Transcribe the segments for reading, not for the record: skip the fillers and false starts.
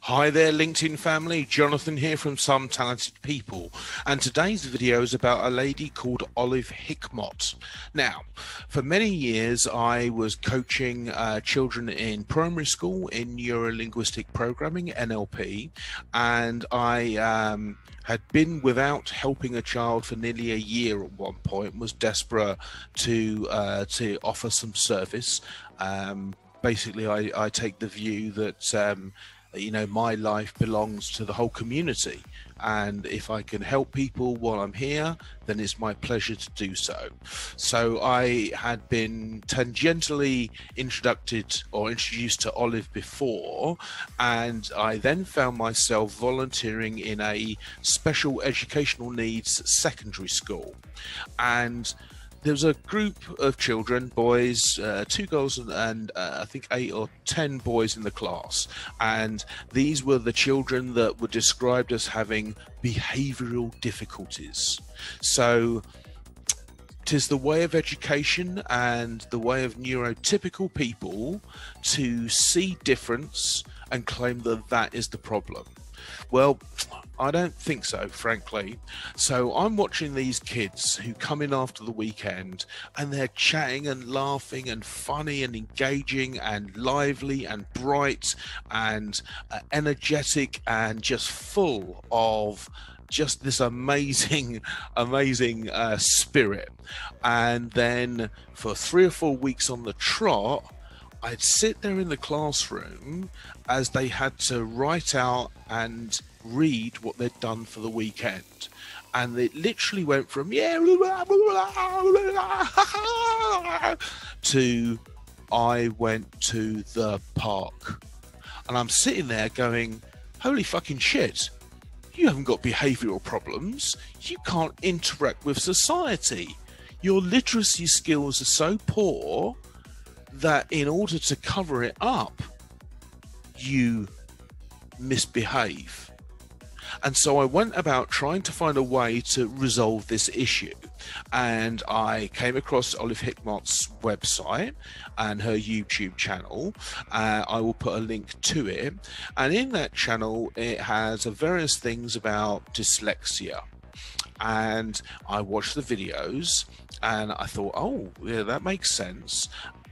Hi there, LinkedIn family. Jonathan here from Some Talented People. And today's video is about a lady called Olive Hickmott. Now, for many years, I was coaching children in primary school in neuro-linguistic programming, NLP, and I had been without helping a child for nearly a year at one point, was desperate to offer some service. Basically, I take the view that my life belongs to the whole community, and if I can help people while I'm here, then it's my pleasure to do so. So I had been tangentially introduced to Olive before, and I then found myself volunteering in a special educational needs secondary school. And there was a group of children, boys, 2 girls and I think 8 or 10 boys in the class. And these were the children that were described as having behavioural difficulties. So 'tis the way of education and the way of neurotypical people to see difference and claim that that is the problem. Well, I don't think so, frankly. So I'm watching these kids who come in after the weekend and they're chatting and laughing and funny and engaging and lively and bright and energetic and just full of just this amazing spirit. And then for 3 or 4 weeks on the trot, I'd sit there in the classroom as they had to write out and read what they'd done for the weekend. And it literally went from to I went to the park. And I'm sitting there going, holy fucking shit, you haven't got behavioural problems. You can't interact with society. Your literacy skills are so poor that in order to cover it up, you misbehave. And so I went about trying to find a way to resolve this issue. And I came across Olive Hickmott's website and her YouTube channel. I will put a link to it. And in that channel, it has various things about dyslexia. And I watched the videos and I thought, oh, yeah, that makes sense.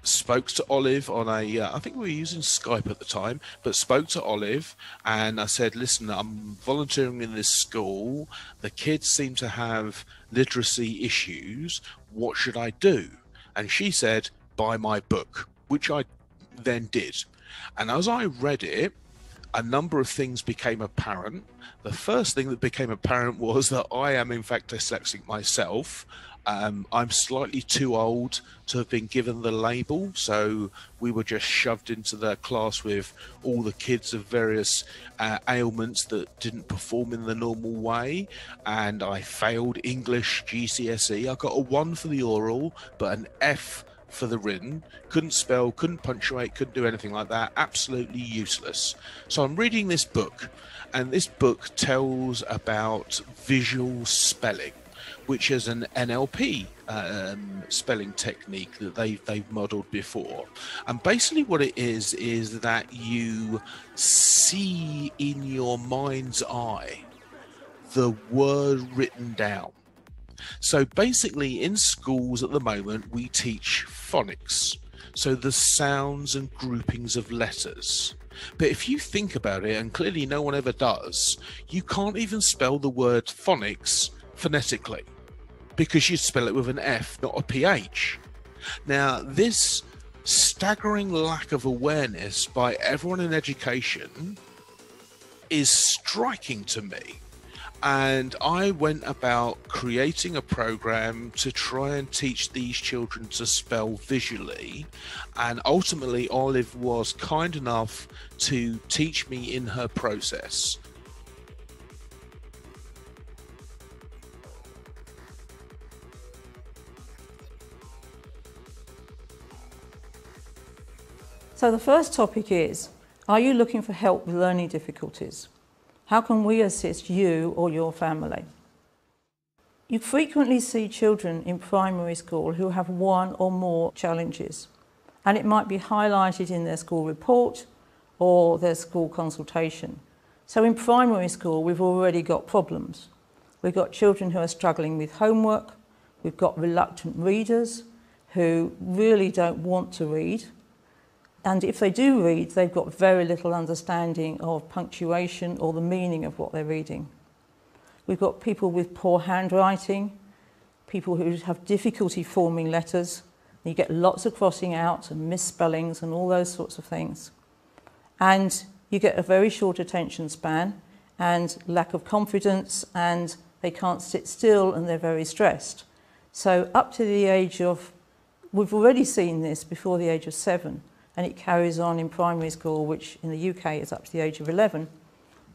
Spoke to Olive on I think we were using Skype at the time, but spoke to Olive and I said, listen, I'm volunteering in this school. The kids seem to have literacy issues. What should I do? And she said, buy my book, which I then did. And as I read it, a number of things became apparent. The first thing that became apparent was that I am in fact dyslexic myself. I'm slightly too old to have been given the label, so we were just shoved into the class with all the kids of various ailments that didn't perform in the normal way, and I failed English GCSE. I got a 1 for the oral, but an F for the written. Couldn't spell, couldn't punctuate, couldn't do anything like that. Absolutely useless. So I'm reading this book, and this book tells about visual spelling, which is an NLP spelling technique that they've modeled before. And basically what it is that you see in your mind's eye the word written down. So basically in schools at the moment, we teach phonics, so the sounds and groupings of letters. But if you think about it, and clearly no one ever does, you can't even spell the word phonics phonetically, because you spell it with an F, not a PH. Now, this staggering lack of awareness by everyone in education is striking to me. And I went about creating a program to try and teach these children to spell visually. And ultimately, Olive was kind enough to teach me in her process. So the first topic is, are you looking for help with learning difficulties? How can we assist you or your family? You frequently see children in primary school who have one or more challenges, and it might be highlighted in their school report or their school consultation. So in primary school, we've already got problems. We've got children who are struggling with homework. We've got reluctant readers who really don't want to read. And if they do read, they've got very little understanding of punctuation or the meaning of what they're reading. We've got people with poor handwriting, people who have difficulty forming letters. You get lots of crossing out and misspellings and all those sorts of things. And you get a very short attention span and lack of confidence, and they can't sit still and they're very stressed. So up to the age of, we've already seen this before the age of 7, and it carries on in primary school, which in the UK is up to the age of 11.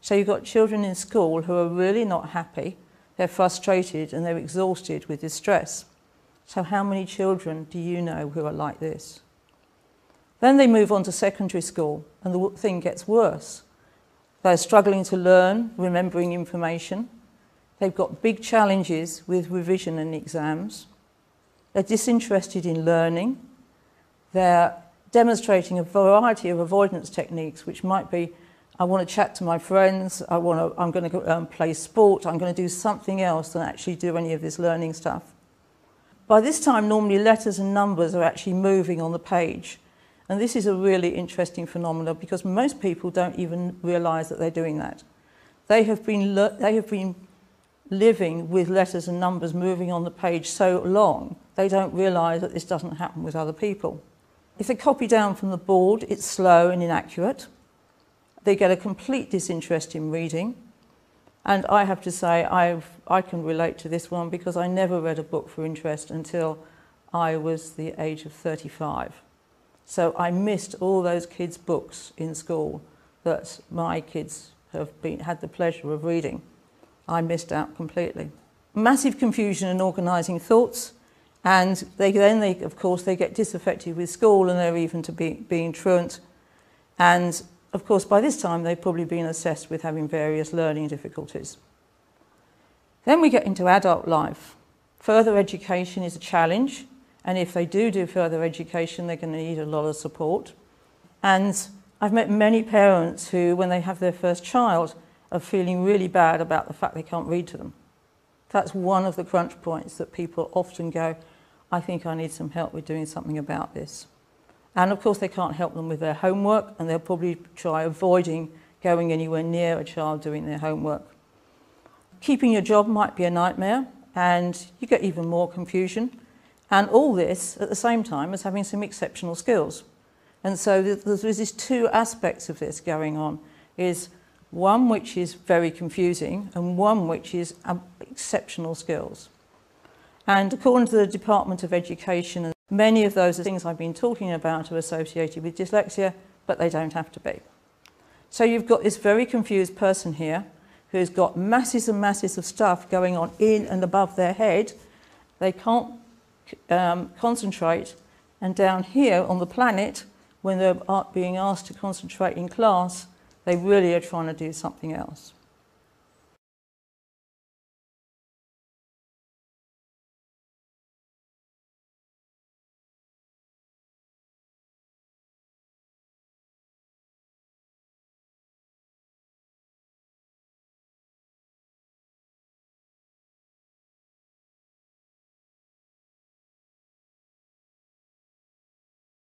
So you've got children in school who are really not happy, they're frustrated and they're exhausted with this stress. So how many children do you know who are like this? Then they move on to secondary school and the thing gets worse. They're struggling to learn, remembering information. They've got big challenges with revision and exams. They're disinterested in learning. They're demonstrating a variety of avoidance techniques, which might be, I want to chat to my friends, I'm going to play sport, I'm going to do something else than actually do any of this learning stuff. By this time, normally letters and numbers are actually moving on the page. And this is a really interesting phenomenon because most people don't even realise that they're doing that. They have been living with letters and numbers moving on the page so long, they don't realise that this doesn't happen with other people. If they copy down from the board, it's slow and inaccurate. They get a complete disinterest in reading. And I have to say, I can relate to this one because I never read a book for interest until I was the age of 35. So I missed all those kids' books in school that my kids have had the pleasure of reading. I missed out completely. Massive confusion in organising thoughts, and then of course they get disaffected with school and they're even to being truant. And of course by this time they've probably been assessed with having various learning difficulties. Then we get into adult life. Further education is a challenge, and if they do further education they're going to need a lot of support. And I've met many parents who, when they have their first child, are feeling really bad about the fact they can't read to them. That's one of the crunch points that people often go, I think I need some help with doing something about this. And of course they can't help them with their homework, and they'll probably try avoiding going anywhere near a child doing their homework. Keeping your job might be a nightmare, and you get even more confusion. And all this at the same time as having some exceptional skills. And so there's these two aspects of this going on, is one which is very confusing and one which is exceptional skills. And according to the Department of Education, many of those things I've been talking about are associated with dyslexia, but they don't have to be. So you've got this very confused person here who's got masses and masses of stuff going on in and above their head. They can't concentrate, and down here on the planet, when they're being asked to concentrate in class, they really are trying to do something else.